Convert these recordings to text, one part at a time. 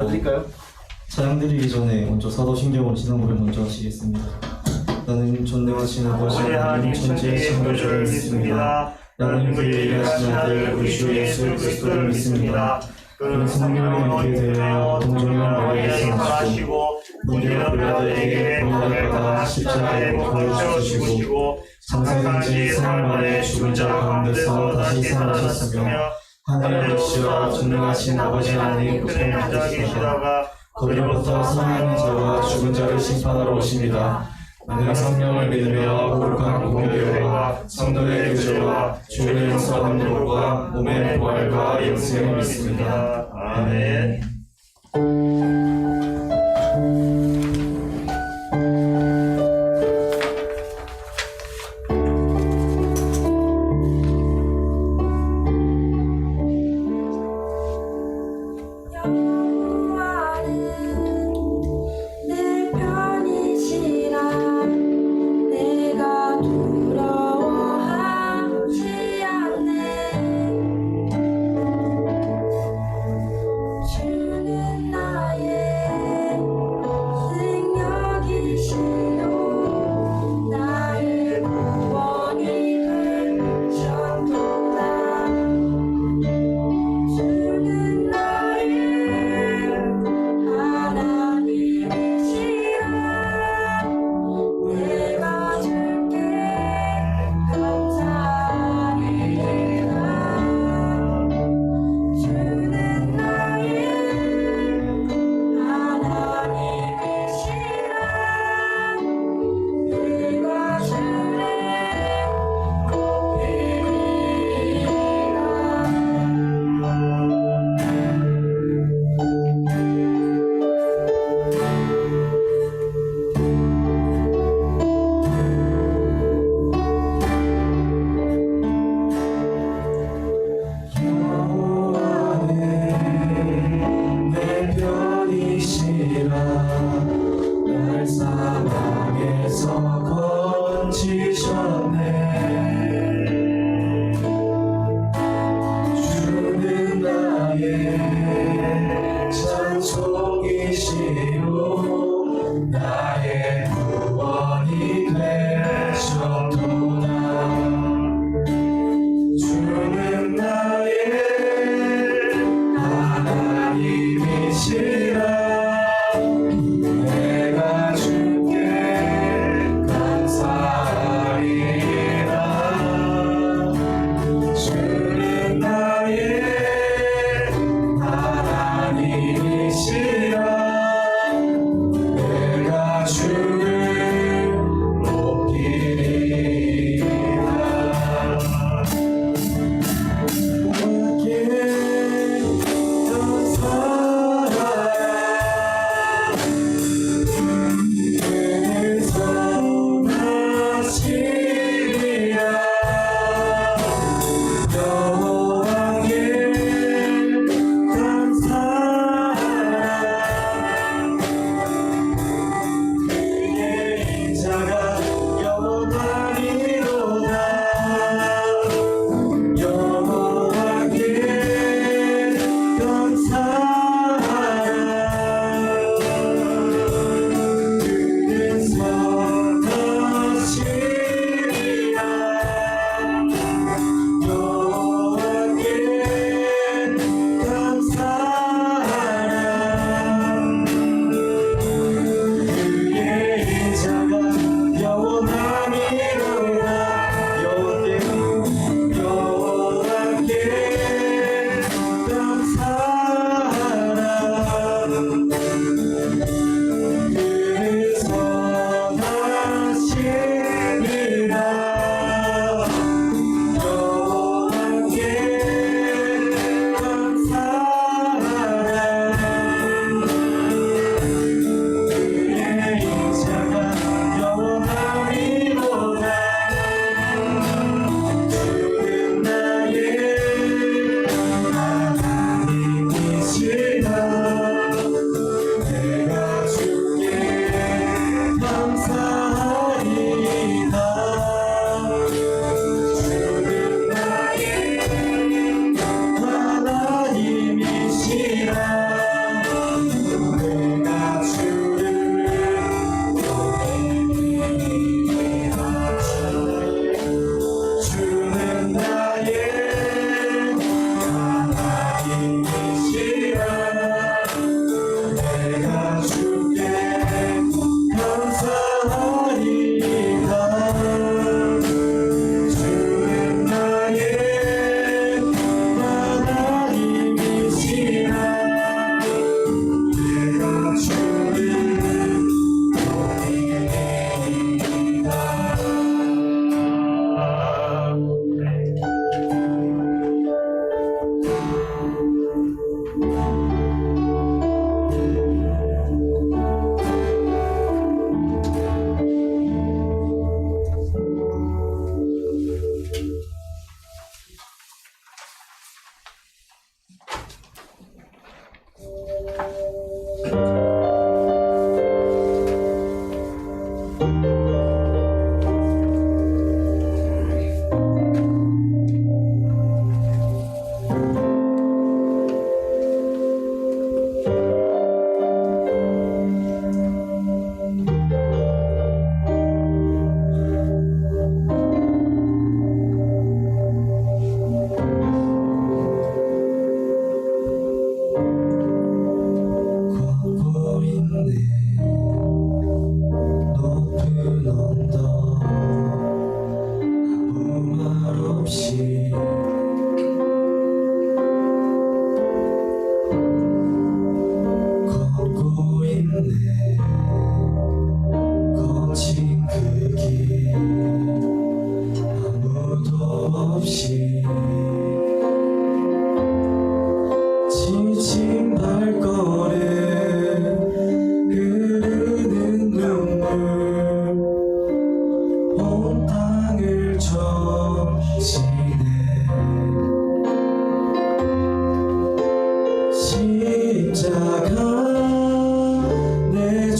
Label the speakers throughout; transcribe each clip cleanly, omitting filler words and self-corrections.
Speaker 1: 드릴까요?
Speaker 2: 찬양 드리기 전에 먼저 사도신경으로 지난번에 먼저 하시겠습니다. 나는 존대하신 아버지 하나님 천지의 창조주를 믿습니다. 나는 그의 일하신 아들 우리 주 예수 그리스도를 믿습니다. 그는 성령에 있게 되어 동정녀 마리아에서 나시고 본디오 빌라도에게 고난을 받아 십자가에 못 박혀 죽으시고 장사한 지 사흘 만에 죽은 자 가운데서 다시 살아나셨으며 하늘에 오시어 전능하신 아버지 하나님 우편에 앉아 계시다가 거기로부터 살아있는 자와 죽은 자를 심판하러 오십니다. 나는 성령을 믿으며 거룩한 공교회와 성도의 교제와 주의 용서받는 것과 몸의 부활과 영생을 믿습니다. 아멘. 날 사망에서 건지셨네. 주는 나의 찬송이시요 나의 구원이 되셨도다. 주는 나의 하나님이시라. 사랑 걷네 거친 그 길 아무도 없이 지친 발걸음 흐르는 눈물 온 땅을 적시네 십자가 내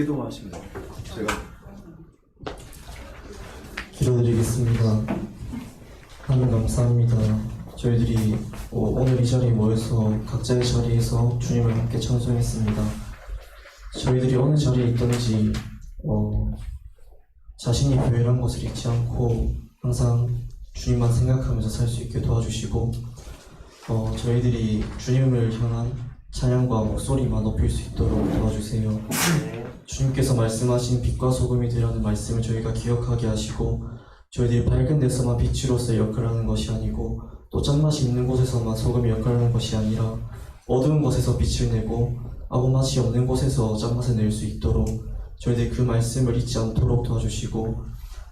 Speaker 1: 기도하시면 제가
Speaker 2: 기도드리겠습니다. 하나님 감사합니다. 저희들이 오늘 이 자리에 모여서 각자의 자리에서 주님을 함께 찬송했습니다. 저희들이 어느 자리에 있든지 자신이 교회란 것을 잊지 않고 항상 주님만 생각하면서 살 수 있게 도와주시고 저희들이 주님을 향한 찬양과 목소리만 높일 수 있도록 도와주세요. 주님께서 말씀하신 빛과 소금이 되라는 말씀을 저희가 기억하게 하시고 저희들이 밝은 데서만 빛으로서의 역할을 하는 것이 아니고 또 짠맛이 있는 곳에서만 소금의 역할을 하는 것이 아니라 어두운 곳에서 빛을 내고 아무 맛이 없는 곳에서 짠맛을 낼 수 있도록 저희들이 그 말씀을 잊지 않도록 도와주시고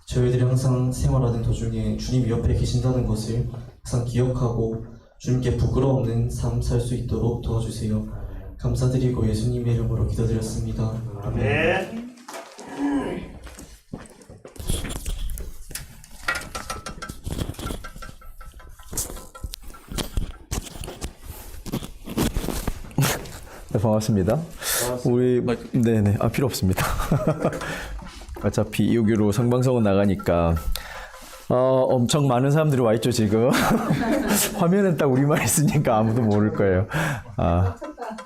Speaker 2: 저희들이 항상 생활하는 도중에 주님이 옆에 계신다는 것을 항상 기억하고 주님께 부끄러움 없는 삶 살 수 있도록 도와주세요. 감사드리고 예수님의 이름으로 기도드렸습니다. 아멘.
Speaker 3: 네, 반갑습니다. 우리 네네 필요 없습니다. 어차피 이후기로 생방송은 나가니까 엄청 많은 사람들이 와 있죠 지금. 화면엔 딱 우리만 있으니까 아무도 모를 거예요.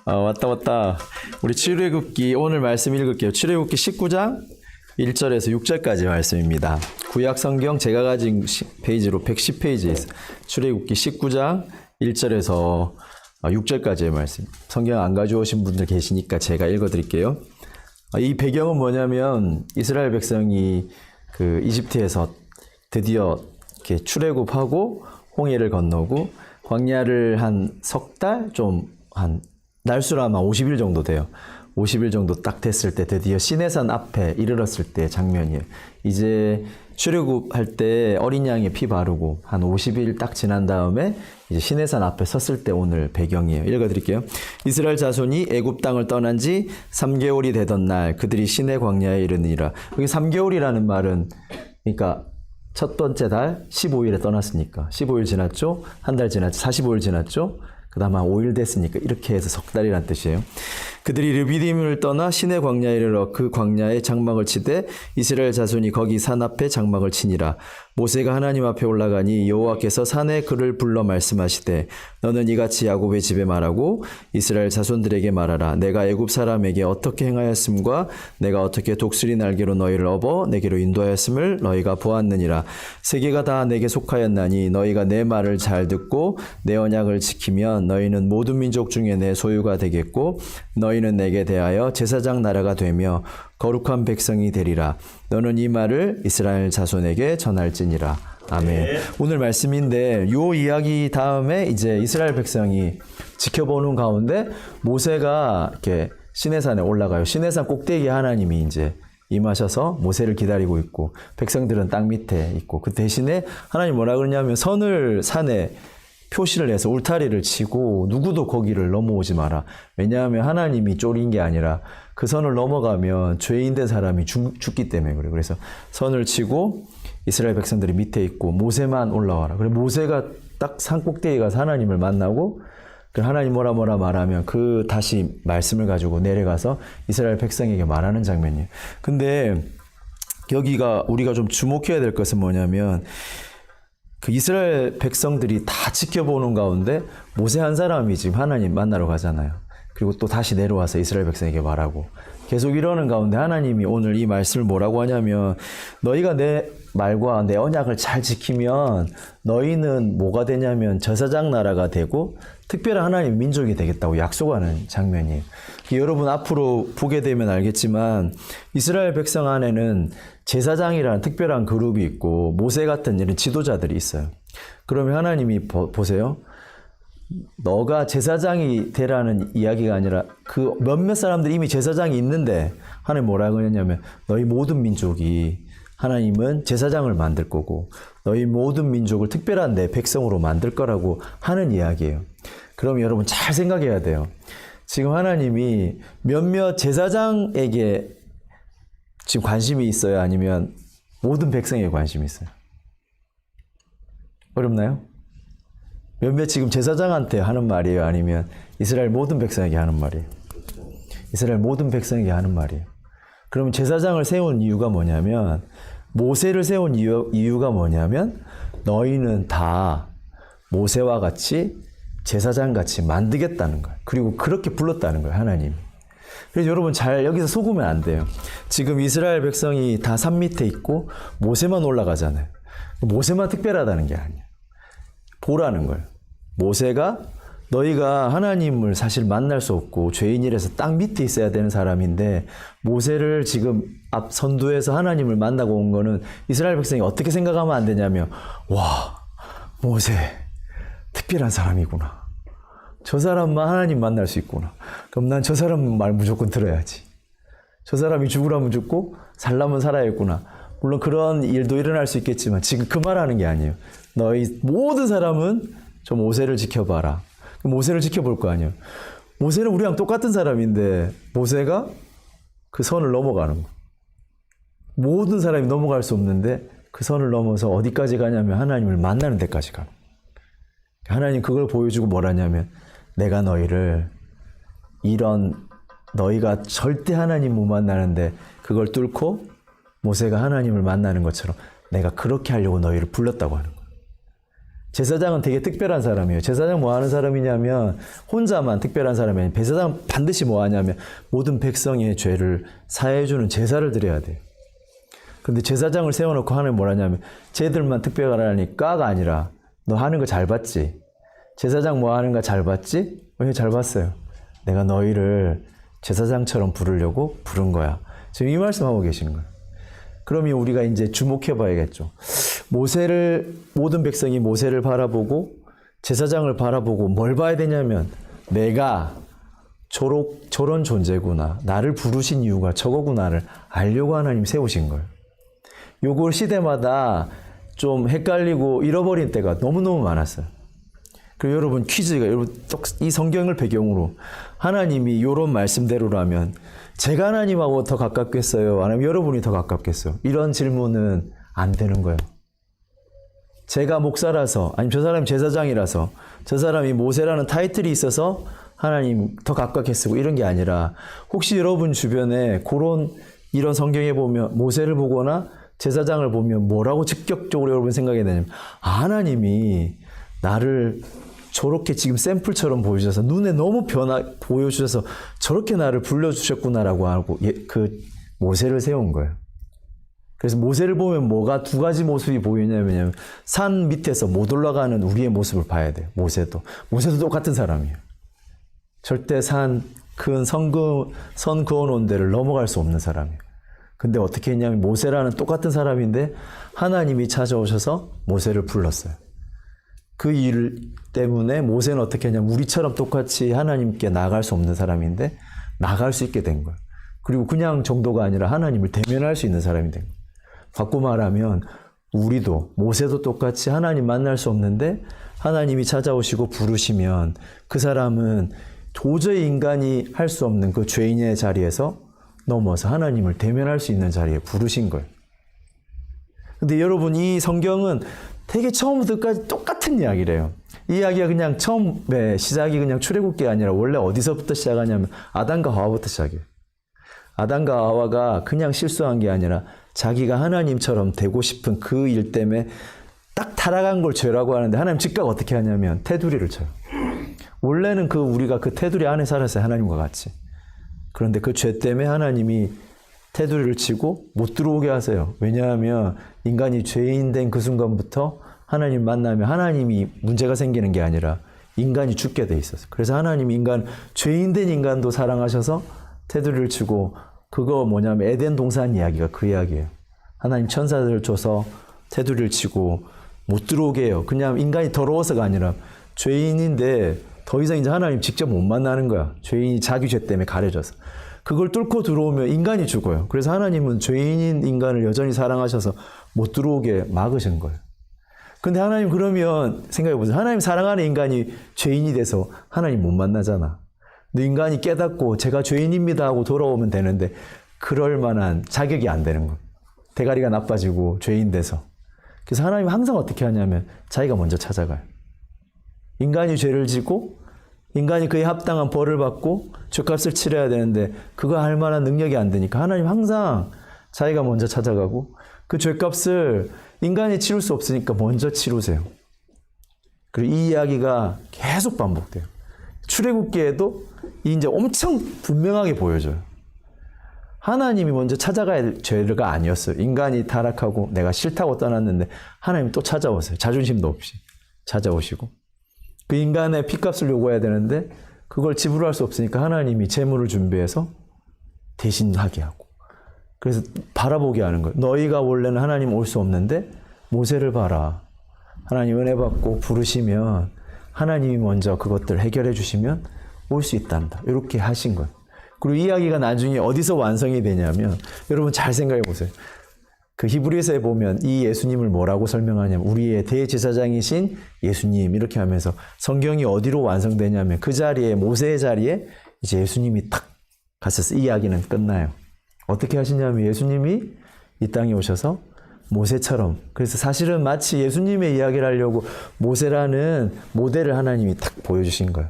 Speaker 3: 왔다. 우리 출애굽기 오늘 말씀 읽을게요. 출애굽기 19장 1절에서 6절까지 말씀입니다. 구약 성경 제가 가진 페이지로 110페이지에 있어요. 출애굽기 19장 1절에서 6절까지의 말씀. 성경 안 가져오신 분들 계시니까 제가 읽어드릴게요. 이 배경은 뭐냐면 이스라엘 백성이 그 이집트에서 드디어 이렇게 출애굽하고 홍해를 건너고 광야를 한 석 달 한 날수로 아마 50일 정도 돼요. 50일 정도 딱 됐을 때 드디어 시내산 앞에 이르렀을 때 장면이에요. 이제 출애굽할 때 어린 양의 피 바르고 한 50일 딱 지난 다음에 이제 시내산 앞에 섰을 때 오늘 배경이에요. 읽어드릴게요. 이스라엘 자손이 애굽 땅을 떠난 지 3개월이 되던 날 그들이 시내 광야에 이르니라. 여기 3개월이라는 말은 그러니까 첫 번째 달 15일에 떠났으니까 15일 지났죠? 한 달 지났죠? 45일 지났죠? 그 다음 한 5일 됐으니까 이렇게 해서 석 달이란 뜻이에요. 그들이 르비딤을 떠나 시내 광야에 이르러 그 광야에 장막을 치되 이스라엘 자손이 거기 산 앞에 장막을 치니라. 모세가 하나님 앞에 올라가니 여호와께서 산에 그를 불러 말씀하시되 너는 이같이 야곱의 집에 말하고 이스라엘 자손들에게 말하라. 내가 애굽 사람에게 어떻게 행하였음과 내가 어떻게 독수리 날개로 너희를 업어 내게로 인도하였음을 너희가 보았느니라. 세계가 다 내게 속하였나니 너희가 내 말을 잘 듣고 내 언약을 지키면 너희는 모든 민족 중에 내 소유가 되겠고 너희는 내게 대하여 제사장 나라가 되며 거룩한 백성이 되리라. 너는 이 말을 이스라엘 자손에게 전할지니라. 아멘. 네. 오늘 말씀인데 요 이야기 다음에 이제 이스라엘 백성이 지켜보는 가운데 모세가 이렇게 시내산에 올라가요. 시내산 꼭대기에 하나님이 이제 임하셔서 모세를 기다리고 있고 백성들은 땅 밑에 있고 그 대신에 하나님 뭐라 그러냐면 선을 산에 표시를 해서 울타리를 치고 누구도 거기를 넘어오지 마라. 왜냐하면 하나님이 쪼린 게 아니라 그 선을 넘어가면 죄인 된 사람이 죽기 때문에 그래요. 그래서 선을 치고 이스라엘 백성들이 밑에 있고 모세만 올라와라. 그래 모세가 딱 산 꼭대기에 가서 하나님을 만나고 하나님 뭐라 말하면 그 다시 말씀을 가지고 내려가서 이스라엘 백성에게 말하는 장면이에요. 근데 여기가 우리가 좀 주목해야 될 것은 뭐냐면 그 이스라엘 백성들이 다 지켜보는 가운데 모세 한 사람이 지금 하나님 만나러 가잖아요. 그리고 또 다시 내려와서 이스라엘 백성에게 말하고 계속 이러는 가운데 하나님이 오늘 이 말씀을 뭐라고 하냐면 너희가 내 말과 내 언약을 잘 지키면 너희는 뭐가 되냐면 제사장 나라가 되고 특별한 하나님 민족이 되겠다고 약속하는 장면이에요. 여러분 앞으로 보게 되면 알겠지만 이스라엘 백성 안에는 제사장이라는 특별한 그룹이 있고 모세 같은 이런 지도자들이 있어요. 그러면 하나님이 보세요. 너가 제사장이 되라는 이야기가 아니라 그 몇몇 사람들이 이미 제사장이 있는데 하나님 뭐라고 했냐면 너희 모든 민족이 하나님은 제사장을 만들 거고 너희 모든 민족을 특별한 내 백성으로 만들 거라고 하는 이야기예요. 그럼 여러분 잘 생각해야 돼요. 지금 하나님이 몇몇 제사장에게 지금 관심이 있어요? 아니면 모든 백성에게 관심이 있어요? 어렵나요? 몇몇 지금 제사장한테 하는 말이에요? 아니면 이스라엘 모든 백성에게 하는 말이에요? 이스라엘 모든 백성에게 하는 말이에요. 그러면 제사장을 세운 이유가 뭐냐면, 모세를 세운 이유가 뭐냐면, 너희는 다 모세와 같이 제사장 같이 만들겠다는 거예요. 그리고 그렇게 불렀다는 거예요, 하나님. 그래서 여러분 잘 여기서 속으면 안 돼요. 지금 이스라엘 백성이 다 산 밑에 있고 모세만 올라가잖아요. 모세만 특별하다는 게 아니에요. 보라는 거예요. 모세가 너희가 하나님을 사실 만날 수 없고 죄인이라서 땅 밑에 있어야 되는 사람인데, 모세를 지금 앞 선두에서 하나님을 만나고 온 거는 이스라엘 백성이 어떻게 생각하면 안 되냐면, 와, 모세 특별한 사람이구나. 저 사람만 하나님 만날 수 있구나. 그럼 난 저 사람 말 무조건 들어야지. 저 사람이 죽으라면 죽고 살라면 살아야겠구나. 물론 그런 일도 일어날 수 있겠지만 지금 그 말하는 게 아니에요. 너희 모든 사람은 저 모세를 지켜봐라. 모세를 지켜볼 거 아니에요. 모세는 우리랑 똑같은 사람인데 모세가 그 선을 넘어가는 거예요. 모든 사람이 넘어갈 수 없는데 그 선을 넘어서 어디까지 가냐면 하나님을 만나는 데까지 가는 거예요. 하나님 그걸 보여주고 뭐라냐면, 내가 너희를 너희가 절대 하나님 못 만나는데 그걸 뚫고 모세가 하나님을 만나는 것처럼 내가 그렇게 하려고 너희를 불렀다고 하는 거예요. 제사장은 되게 특별한 사람이에요. 제사장 뭐 하는 사람이냐면 혼자만 특별한 사람이 아니에요. 제사장 반드시 뭐 하냐면 모든 백성의 죄를 사해주는 제사를 드려야 돼요. 근데 제사장을 세워놓고 하나님 뭐라냐면, 쟤들만 특별하니까가 아니라 너 하는 거 잘 봤지? 제사장 뭐 하는 거 잘 봤지? 왜 잘 봤어요? 내가 너희를 제사장처럼 부르려고 부른 거야. 지금 이 말씀하고 계시는 거예요. 그러면 우리가 이제 주목해 봐야겠죠. 모든 백성이 모세를 바라보고 제사장을 바라보고 뭘 봐야 되냐면, 내가 저런 존재구나. 나를 부르신 이유가 저거구나를 알려고 하나님 세우신 거예요. 요걸 시대마다 좀 헷갈리고 잃어버린 때가 너무너무 많았어요. 그리고 여러분 퀴즈가, 여러분 이 성경을 배경으로 하나님이 이런 말씀대로라면 제가 하나님하고 더 가깝겠어요? 아니면 여러분이 더 가깝겠어요? 이런 질문은 안 되는 거예요. 제가 목사라서, 아니면 저 사람이 제사장이라서, 저 사람이 모세라는 타이틀이 있어서 하나님 더 가깝게 쓰고 이런 게 아니라, 혹시 여러분 주변에 이런 성경에 보면 모세를 보거나 제사장을 보면 뭐라고 직접적으로 여러분 생각이 되냐면, 하나님이 나를 저렇게 지금 샘플처럼 보여주셔서 눈에 너무 보여주셔서 저렇게 나를 불러주셨구나라고 하고 그 모세를 세운 거예요. 그래서 모세를 보면 뭐가 두 가지 모습이 보이냐면, 산 밑에서 못 올라가는 우리의 모습을 봐야 돼요. 모세도 똑같은 사람이에요. 절대 산 큰 선 그어놓은 데를 넘어갈 수 없는 사람이에요. 근데 어떻게 했냐면, 모세라는 똑같은 사람인데 하나님이 찾아오셔서 모세를 불렀어요. 그 일 때문에 모세는 어떻게 했냐면, 우리처럼 똑같이 하나님께 나아갈 수 없는 사람인데 나아갈 수 있게 된 거예요. 그리고 그냥 정도가 아니라 하나님을 대면할 수 있는 사람이 된 거예요. 바꿔 말하면 우리도, 모세도 똑같이 하나님 만날 수 없는데 하나님이 찾아오시고 부르시면 그 사람은 도저히 인간이 할 수 없는 그 죄인의 자리에서 넘어서 하나님을 대면할 수 있는 자리에 부르신 거예요. 근데 여러분, 이 성경은 되게 처음부터 끝까지 똑같은 이야기래요. 이 이야기가 그냥 처음에 시작이 그냥 출애굽기가 아니라 원래 어디서부터 시작하냐면 아담과 하와부터 시작해요. 아담과 하와가 그냥 실수한 게 아니라 자기가 하나님처럼 되고 싶은 그 일 때문에 딱 타락한 걸 죄라고 하는데, 하나님 즉각 어떻게 하냐면 테두리를 쳐요. 원래는 우리가 그 테두리 안에 살았어요. 하나님과 같이. 그런데 그 죄 때문에 하나님이 테두리를 치고 못 들어오게 하세요. 왜냐하면 인간이 죄인 된 그 순간부터 하나님 만나면 하나님이 문제가 생기는 게 아니라 인간이 죽게 돼 있었어요. 그래서 하나님이 죄인 된 인간도 사랑하셔서 테두리를 치고, 그거 뭐냐면 에덴 동산 이야기가 그 이야기예요. 하나님 천사들을 줘서 테두리를 치고 못 들어오게 해요. 그냥 인간이 더러워서가 아니라 죄인인데 더 이상 이제 하나님 직접 못 만나는 거야. 죄인이 자기 죄 때문에 가려져서. 그걸 뚫고 들어오면 인간이 죽어요. 그래서 하나님은 죄인인 인간을 여전히 사랑하셔서 못 들어오게 막으신 거예요. 근데 하나님 그러면 생각해보세요. 하나님 사랑하는 인간이 죄인이 돼서 하나님 못 만나잖아. 근데 인간이 깨닫고 제가 죄인입니다 하고 돌아오면 되는데 그럴 만한 자격이 안 되는 거예요. 대가리가 나빠지고 죄인 돼서. 그래서 하나님 항상 어떻게 하냐면 자기가 먼저 찾아가요. 인간이 죄를 지고 인간이 그에 합당한 벌을 받고 죄값을 치러야 되는데 그거 할 만한 능력이 안 되니까 하나님 항상 자기가 먼저 찾아가고 그 죄값을 인간이 치룰 수 없으니까 먼저 치르세요. 그리고 이 이야기가 계속 반복돼요. 출애굽기에도 이제 엄청 분명하게 보여줘요. 하나님이 먼저 찾아가야 될 죄가 아니었어요. 인간이 타락하고 내가 싫다고 떠났는데 하나님이 또 찾아오세요. 자존심도 없이 찾아오시고 그 인간의 핏값을 요구해야 되는데 그걸 지불할 수 없으니까 하나님이 재물을 준비해서 대신하게 하고 그래서 바라보게 하는 거예요. 너희가 원래는 하나님 올 수 없는데 모세를 봐라. 하나님 은혜 받고 부르시면 하나님이 먼저 그것들 해결해 주시면 올 수 있단다. 이렇게 하신 거예요. 그리고 이 이야기가 나중에 어디서 완성이 되냐면 여러분 잘 생각해 보세요. 그 히브리서에 보면 이 예수님을 뭐라고 설명하냐면 우리의 대제사장이신 예수님 이렇게 하면서 성경이 어디로 완성되냐면 그 자리에 모세의 자리에 이제 예수님이 탁 갔었어요. 이 이야기는 끝나요. 어떻게 하시냐면 예수님이 이 땅에 오셔서 모세처럼 그래서 사실은 마치 예수님의 이야기를 하려고 모세라는 모델을 하나님이 탁 보여주신 거예요.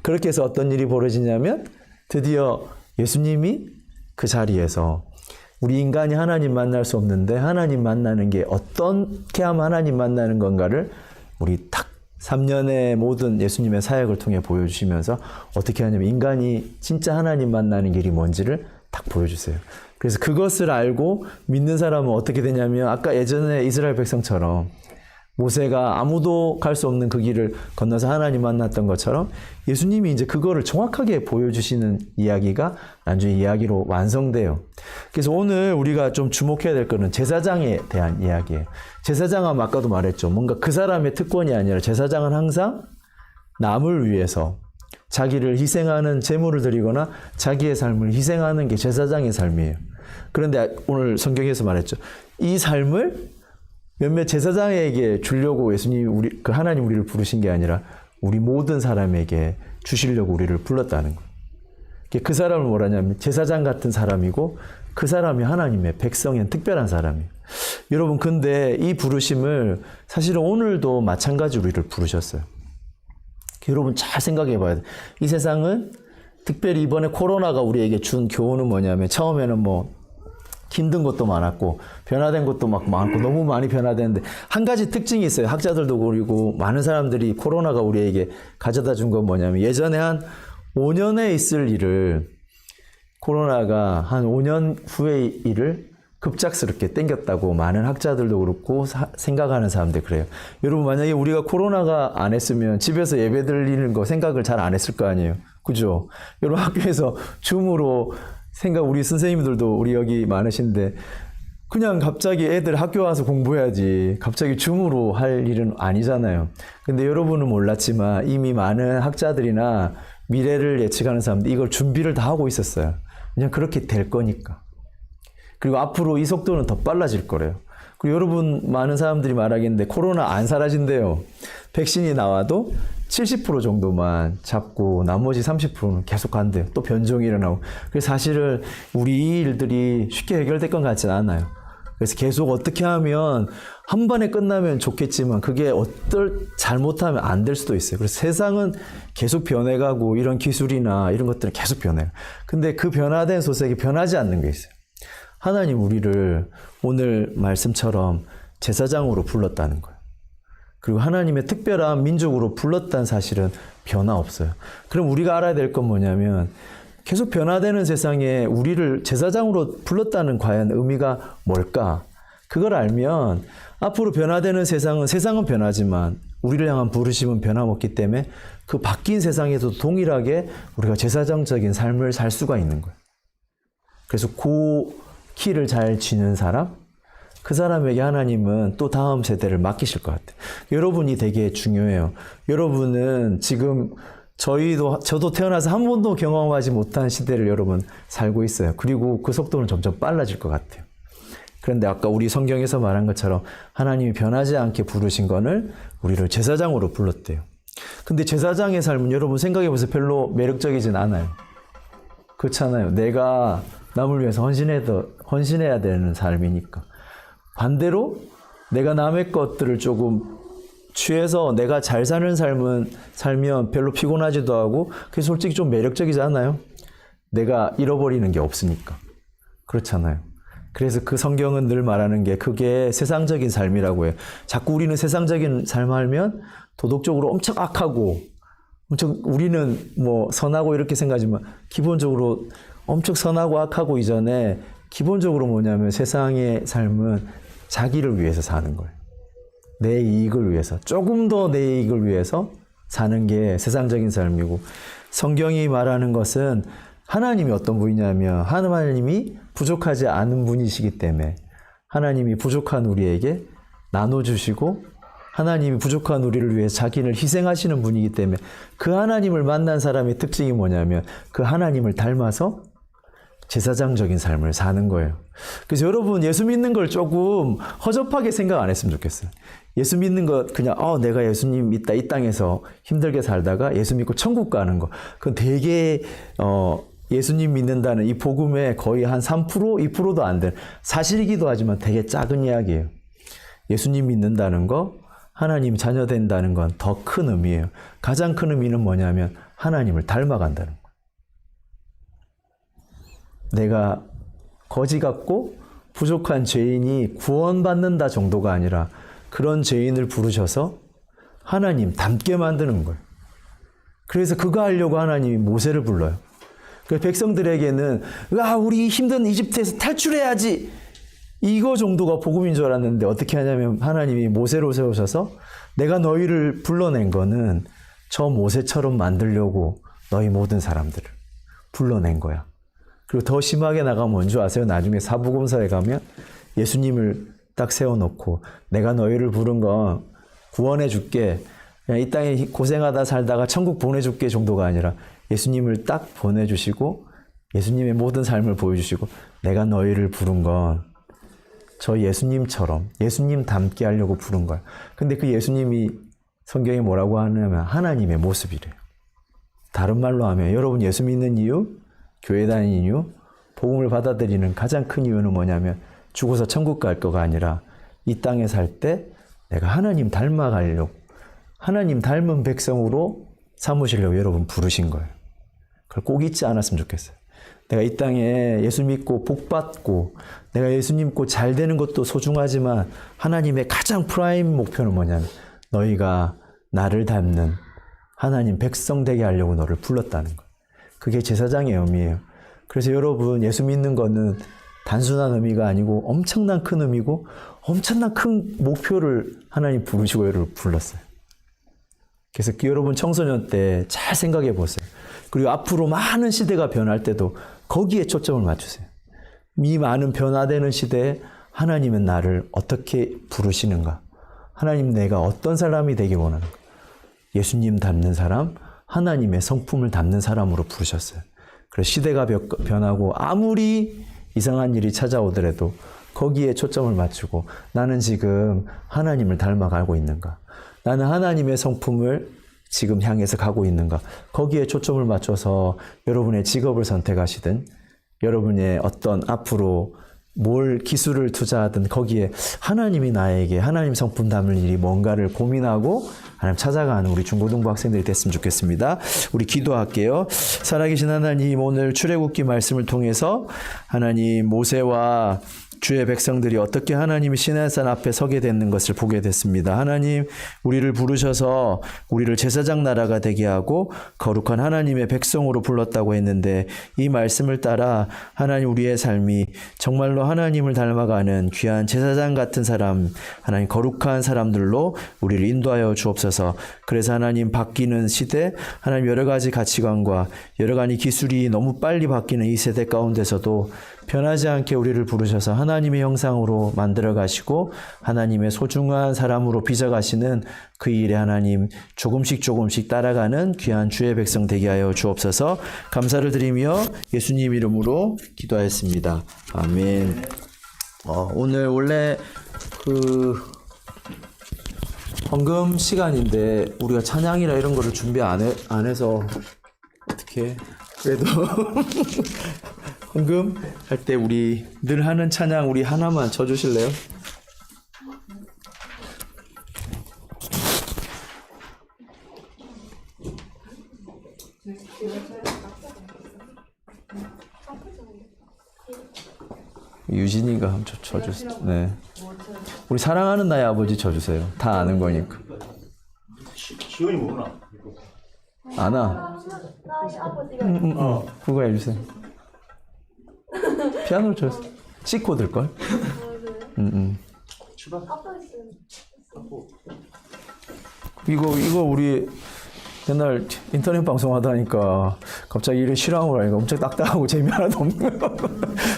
Speaker 3: 그렇게 해서 어떤 일이 벌어지냐면 드디어 예수님이 그 자리에서 우리 인간이 하나님 만날 수 없는데 하나님 만나는 게 어떻게 하면 하나님 만나는 건가를 우리 탁 3년의 모든 예수님의 사역을 통해 보여주시면서 어떻게 하냐면 인간이 진짜 하나님 만나는 길이 뭔지를 딱 보여주세요. 그래서 그것을 알고 믿는 사람은 어떻게 되냐면 아까 예전에 이스라엘 백성처럼 모세가 아무도 갈 수 없는 그 길을 건너서 하나님 만났던 것처럼 예수님이 이제 그거를 정확하게 보여주시는 이야기가 나중에 이야기로 완성돼요. 그래서 오늘 우리가 좀 주목해야 될 거는 제사장에 대한 이야기예요. 제사장은 아까도 말했죠. 뭔가 그 사람의 특권이 아니라 제사장은 항상 남을 위해서 자기를 희생하는 제물을 드리거나 자기의 삶을 희생하는 게 제사장의 삶이에요. 그런데 오늘 성경에서 말했죠. 이 삶을 몇몇 제사장에게 주려고 예수님이 그 하나님 우리를 부르신 게 아니라 우리 모든 사람에게 주시려고 우리를 불렀다는 거예요. 그 사람을 뭐라냐면 제사장 같은 사람이고 그 사람이 하나님의 백성인 특별한 사람이에요. 여러분 근데 이 부르심을 사실은 오늘도 마찬가지로 우리를 부르셨어요. 여러분 잘 생각해 봐야 돼요. 이 세상은 특별히 이번에 코로나가 우리에게 준 교훈은 뭐냐면 처음에는 뭐 힘든 것도 많았고 변화된 것도 막 많고 너무 많이 변화됐는데 한 가지 특징이 있어요. 학자들도 그리고 많은 사람들이 코로나가 우리에게 가져다 준 건 뭐냐면 예전에 한 5년에 있을 일을 코로나가 한 5년 후의 일을 급작스럽게 땡겼다고 많은 학자들도 그렇고 생각하는 사람들 그래요. 여러분 만약에 우리가 코로나가 안 했으면 집에서 예배 드리는 거 생각을 잘 안 했을 거 아니에요. 그죠? 여러분 학교에서 줌으로 우리 선생님들도 우리 여기 많으신데 그냥 갑자기 애들 학교 와서 공부해야지 갑자기 줌으로 할 일은 아니잖아요. 근데 여러분은 몰랐지만 이미 많은 학자들이나 미래를 예측하는 사람들 이걸 준비를 다 하고 있었어요. 그냥 그렇게 될 거니까. 그리고 앞으로 이 속도는 더 빨라질 거래요. 그리고 여러분 많은 사람들이 말하겠는데 코로나 안 사라진대요. 백신이 나와도 70% 정도만 잡고 나머지 30%는 계속 간대요. 또 변종이 일어나고. 그래서 사실은 우리 일들이 쉽게 해결될 것 같지는 않아요. 그래서 계속 어떻게 하면 한 번에 끝나면 좋겠지만 그게 잘못하면 안 될 수도 있어요. 그래서 세상은 계속 변해가고 이런 기술이나 이런 것들은 계속 변해요. 근데 그 변화된 소색이 변하지 않는 게 있어요. 하나님 우리를 오늘 말씀처럼 제사장으로 불렀다는 거예요. 그리고 하나님의 특별한 민족으로 불렀다는 사실은 변화 없어요. 그럼 우리가 알아야 될 건 뭐냐면 계속 변화되는 세상에 우리를 제사장으로 불렀다는 과연 의미가 뭘까? 그걸 알면 앞으로 변화되는 세상은 변하지만 우리를 향한 부르심은 변함없기 때문에 그 바뀐 세상에서도 동일하게 우리가 제사장적인 삶을 살 수가 있는 거예요. 그래서 그 키를 잘 쥐는 사람? 그 사람에게 하나님은 또 다음 세대를 맡기실 것 같아요. 여러분이 되게 중요해요. 여러분은 지금 저도 태어나서 한 번도 경험하지 못한 시대를 여러분 살고 있어요. 그리고 그 속도는 점점 빨라질 것 같아요. 그런데 아까 우리 성경에서 말한 것처럼 하나님이 변하지 않게 부르신 거를 우리를 제사장으로 불렀대요. 근데 제사장의 삶은 여러분 생각해보세요. 별로 매력적이진 않아요. 그렇잖아요. 내가 남을 위해서 헌신해야 되는 삶이니까. 반대로 내가 남의 것들을 조금 취해서 내가 잘 사는 살면 별로 피곤하지도 하고 그게 솔직히 좀 매력적이지 않아요? 내가 잃어버리는 게 없으니까. 그렇잖아요. 그래서 그 성경은 늘 말하는 게 그게 세상적인 삶이라고 해요. 자꾸 우리는 세상적인 삶 하면 도덕적으로 엄청 악하고 엄청 우리는 뭐 선하고 이렇게 생각하지만 기본적으로 엄청 선하고 악하고 이전에 기본적으로 뭐냐면 세상의 삶은 자기를 위해서 사는 거예요. 내 이익을 위해서 조금 더 내 이익을 위해서 사는 게 세상적인 삶이고 성경이 말하는 것은 하나님이 어떤 분이냐면 하나님이 부족하지 않은 분이시기 때문에 하나님이 부족한 우리에게 나눠주시고 하나님이 부족한 우리를 위해 자기를 희생하시는 분이기 때문에 그 하나님을 만난 사람의 특징이 뭐냐면 그 하나님을 닮아서 제사장적인 삶을 사는 거예요. 그래서 여러분 예수 믿는 걸 조금 허접하게 생각 안 했으면 좋겠어요. 예수 믿는 것 그냥 내가 예수님 믿다 이 땅에서 힘들게 살다가 예수 믿고 천국 가는 거 그건 되게 예수님 믿는다는 이 복음의 거의 한 3%, 2%도 안 되는 사실이기도 하지만 되게 작은 이야기예요. 예수님 믿는다는 거, 하나님 자녀 된다는 건 더 큰 의미예요. 가장 큰 의미는 뭐냐면 하나님을 닮아간다는 거예요. 내가 거지 같고 부족한 죄인이 구원받는다 정도가 아니라 그런 죄인을 부르셔서 하나님 닮게 만드는 거예요. 그래서 그거 하려고 하나님이 모세를 불러요. 그 백성들에게는 우리 힘든 이집트에서 탈출해야지 이거 정도가 복음인 줄 알았는데 어떻게 하냐면 하나님이 모세로 세우셔서 내가 너희를 불러낸 거는 저 모세처럼 만들려고 너희 모든 사람들을 불러낸 거야. 그리고 더 심하게 나가면 뭔지 아세요? 나중에 사복음서에 가면 예수님을 딱 세워놓고 내가 너희를 부른 건 구원해 줄게. 그냥 이 땅에 고생하다 살다가 천국 보내줄게 정도가 아니라 예수님을 딱 보내주시고 예수님의 모든 삶을 보여주시고 내가 너희를 부른 건 저 예수님처럼 예수님 닮게 하려고 부른 거야. 근데 그 예수님이 성경에 뭐라고 하냐면 하나님의 모습이래요. 다른 말로 하면 여러분 예수 믿는 이유, 교회 다니는 이유, 복음을 받아들이는 가장 큰 이유는 뭐냐면 죽어서 천국 갈 거가 아니라 이 땅에 살 때 내가 하나님 닮아가려고 하나님 닮은 백성으로 삼으시려고 여러분 부르신 거예요. 그걸 꼭 잊지 않았으면 좋겠어요. 내가 이 땅에 예수 믿고 복 받고 내가 예수 믿고 잘 되는 것도 소중하지만 하나님의 가장 프라임 목표는 뭐냐면 너희가 나를 닮는 하나님 백성 되게 하려고 너를 불렀다는 거예요. 그게 제사장의 의미예요. 그래서 여러분 예수 믿는 거는 단순한 의미가 아니고 엄청난 큰 의미고 엄청난 큰 목표를 하나님 부르시고 여러분을 불렀어요. 그래서 여러분 청소년 때 잘 생각해 보세요. 그리고 앞으로 많은 시대가 변할 때도 거기에 초점을 맞추세요. 이 많은 변화되는 시대에 하나님은 나를 어떻게 부르시는가? 하나님 내가 어떤 사람이 되기 원하는가? 예수님 닮는 사람, 하나님의 성품을 닮는 사람으로 부르셨어요. 그래서 시대가 변하고 아무리 이상한 일이 찾아오더라도 거기에 초점을 맞추고 나는 지금 하나님을 닮아가고 있는가? 나는 하나님의 성품을 지금 향해서 가고 있는가? 거기에 초점을 맞춰서 여러분의 직업을 선택하시든 여러분의 어떤 앞으로 뭘 기술을 투자하든 거기에 하나님이 나에게 하나님 성품 담을 일이 뭔가를 고민하고 하나님 찾아가는 우리 중고등부 학생들이 됐으면 좋겠습니다. 우리 기도할게요. 살아계신 하나님, 오늘 출애굽기 말씀을 통해서 하나님 모세와 주의 백성들이 어떻게 하나님이 시내산 앞에 서게 되는 것을 보게 됐습니다. 하나님, 우리를 부르셔서 우리를 제사장 나라가 되게 하고 거룩한 하나님의 백성으로 불렀다고 했는데 이 말씀을 따라 하나님 우리의 삶이 정말로 하나님을 닮아가는 귀한 제사장 같은 사람, 하나님 거룩한 사람들로 우리를 인도하여 주옵소서. 그래서 하나님 바뀌는 시대, 하나님 여러 가지 가치관과 여러 가지 기술이 너무 빨리 바뀌는 이 세대 가운데서도 변하지 않게 우리를 부르셔서 하나님의 형상으로 만들어 가시고 하나님의 소중한 사람으로 빚어가시는 그 일에 하나님 조금씩 따라가는 귀한 주의 백성 되게 하여 주옵소서. 감사를 드리며 예수님 이름으로 기도하였습니다. 아멘. 오늘 원래 헌금 시간인데 우리가 찬양이나 이런 거를 준비 안 해서 어떻게 그래도 헌금 할 때 우리 늘 하는 찬양 우리 하나만 쳐주실래요? 유진이가 한번 쳐주세요. 네. 우리 사랑하는 나의 아버지 쳐주세요. 다 아는 거니까.
Speaker 1: 지원이 모르나?
Speaker 3: 아나.
Speaker 4: 나의 아버지가
Speaker 3: 그거 해주세요. 피아노를 쳐주세요. C 코드일걸?
Speaker 4: 아빠 있으면
Speaker 3: 이거 우리 옛날 인터넷 방송하다 하니까 갑자기 이런 실황을 하니까 엄청 딱딱하고 재미 하나도 없는 거.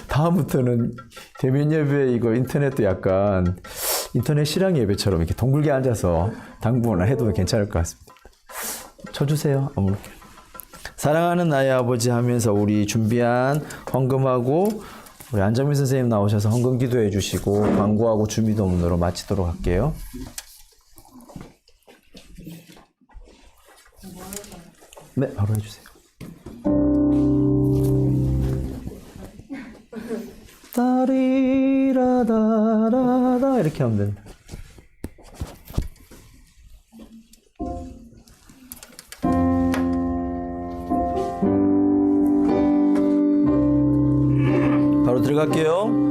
Speaker 3: 다음부터는 대면 예배 이거 인터넷도 약간 인터넷 실황 예배처럼 이렇게 덩굴게 앉아서 당부나 해도 괜찮을 것 같습니다. 쳐주세요. 아무렇게. 사랑하는 나의 아버지 하면서 우리 준비한 헌금하고 우리 안정민 선생님 나오셔서 헌금 기도해 주시고 광고하고 주미도문으로 마치도록 할게요. 네, 바로 해주세요. 따리라다라다 이렇게 하면 됩니다. 바로 들어갈게요.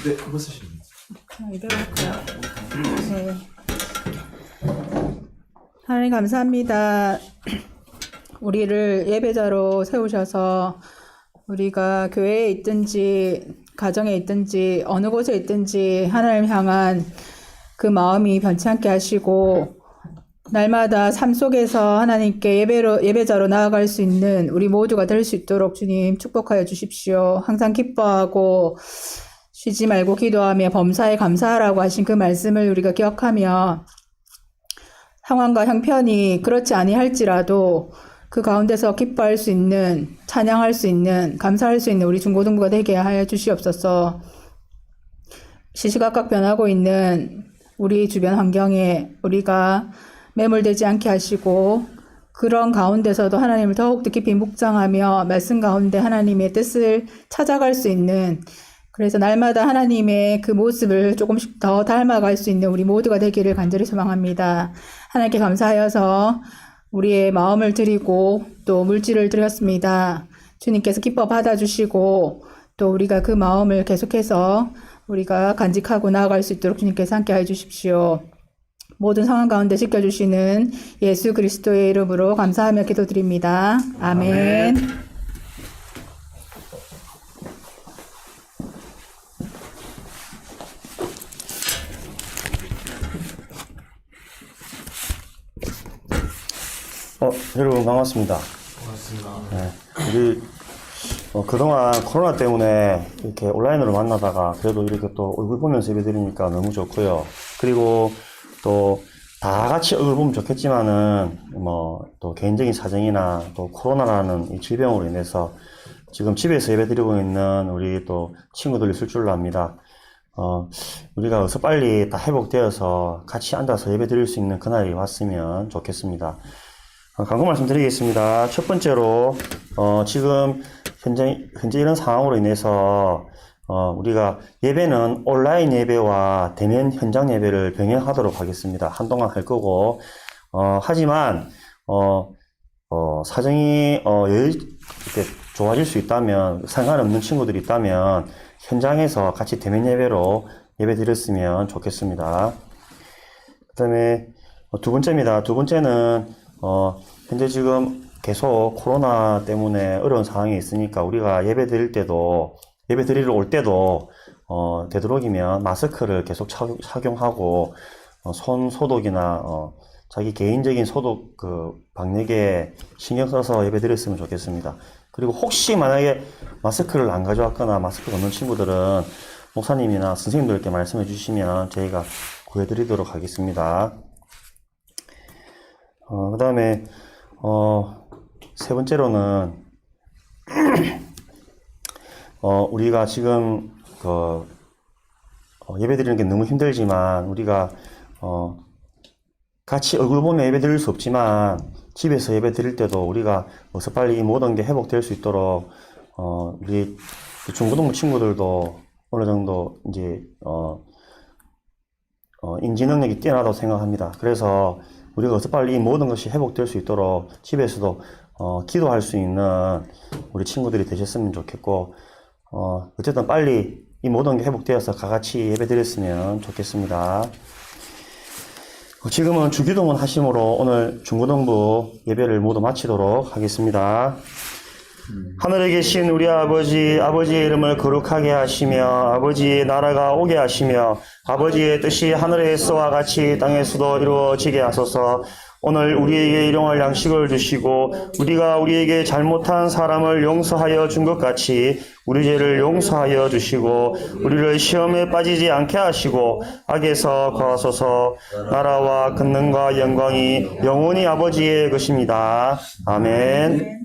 Speaker 3: 네, 그거 쓰시면
Speaker 5: 네. 하나님 감사합니다. 우리를 예배자로 세우셔서 우리가 교회에 있든지 가정에 있든지 어느 곳에 있든지 하나님 향한 그 마음이 변치 않게 하시고 날마다 삶 속에서 하나님께 예배자로 나아갈 수 있는 우리 모두가 될 수 있도록 주님 축복하여 주십시오. 항상 기뻐하고 쉬지 말고 기도하며 범사에 감사하라고 하신 그 말씀을 우리가 기억하며 상황과 형편이 그렇지 아니할지라도 그 가운데서 기뻐할 수 있는, 찬양할 수 있는, 감사할 수 있는 우리 중고등부가 되게 하여 주시옵소서. 시시각각 변하고 있는 우리 주변 환경에 우리가 매몰되지 않게 하시고 그런 가운데서도 하나님을 더욱더 깊이 묵상하며 말씀 가운데 하나님의 뜻을 찾아갈 수 있는, 그래서 날마다 하나님의 그 모습을 조금씩 더 닮아갈 수 있는 우리 모두가 되기를 간절히 소망합니다. 하나님께 감사하여서 우리의 마음을 드리고 또 물질을 드렸습니다. 주님께서 기뻐 받아주시고 또 우리가 그 마음을 계속해서 우리가 간직하고 나아갈 수 있도록 주님께서 함께 해주십시오. 모든 상황 가운데 지켜주시는 예수 그리스도의 이름으로 감사하며 기도드립니다. 아멘.
Speaker 1: 여러분 반갑습니다.
Speaker 2: 고맙습니다.
Speaker 1: 네, 우리 그동안 코로나 때문에 이렇게 온라인으로 만나다가 그래도 이렇게 또 얼굴 보면서 예배드리니까 너무 좋고요. 그리고 또 다 같이 얼굴 보면 좋겠지만은 뭐 또 개인적인 사정이나 또 코로나라는 이 질병으로 인해서 지금 집에서 예배드리고 있는 우리 또 친구들이 있을 줄로 압니다. 우리가 어서 빨리 다 회복되어서 같이 앉아서 예배드릴 수 있는 그날이 왔으면 좋겠습니다. 간구 말씀드리겠습니다. 첫 번째로 지금 현재 이런 상황으로 인해서 우리가 예배는 온라인 예배와 대면 현장 예배를 병행하도록 하겠습니다. 한동안 할 거고 하지만 사정이 이렇게 좋아질 수 있다면 상관없는 친구들이 있다면 현장에서 같이 대면 예배로 예배 드렸으면 좋겠습니다. 그 다음에 두 번째입니다. 두 번째는 현재 지금 계속 코로나 때문에 어려운 상황이 있으니까 우리가 예배 드리러 올 때도 되도록이면 마스크를 계속 착용하고 손 소독이나 자기 개인적인 소독 방역에 신경 써서 예배 드렸으면 좋겠습니다. 그리고 혹시 만약에 마스크를 안 가져왔거나 마스크가 없는 친구들은 목사님이나 선생님들께 말씀해 주시면 저희가 구해드리도록 하겠습니다. 그 다음에 세 번째로는 우리가 지금 예배 드리는 게 너무 힘들지만 우리가 같이 얼굴 보며 예배 드릴 수 없지만 집에서 예배 드릴 때도 우리가 어서 빨리 이 모든 게 회복될 수 있도록 우리 중고등부 친구들도 어느 정도 이제 인지 능력이 뛰어나다고 생각합니다. 그래서 우리가 어서 빨리 이 모든 것이 회복될 수 있도록 집에서도 기도할 수 있는 우리 친구들이 되셨으면 좋겠고 어쨌든 빨리 이 모든 게 회복되어서 다같이 예배 드렸으면 좋겠습니다. 지금은 주기도문 하심으로 오늘 중고등부 예배를 모두 마치도록 하겠습니다. 하늘에 계신 우리 아버지의 이름을 거룩하게 하시며 아버지의 나라가 오게 하시며 아버지의 뜻이 하늘에서와 같이 땅에서도 이루어지게 하소서. 오늘 우리에게 일용할 양식을 주시고 우리가 우리에게 잘못한 사람을 용서하여 준 것 같이 우리 죄를 용서하여 주시고 우리를 시험에 빠지지 않게 하시고 악에서 거하소서. 나라와 권능과 영광이 영원히 아버지의 것입니다. 아멘.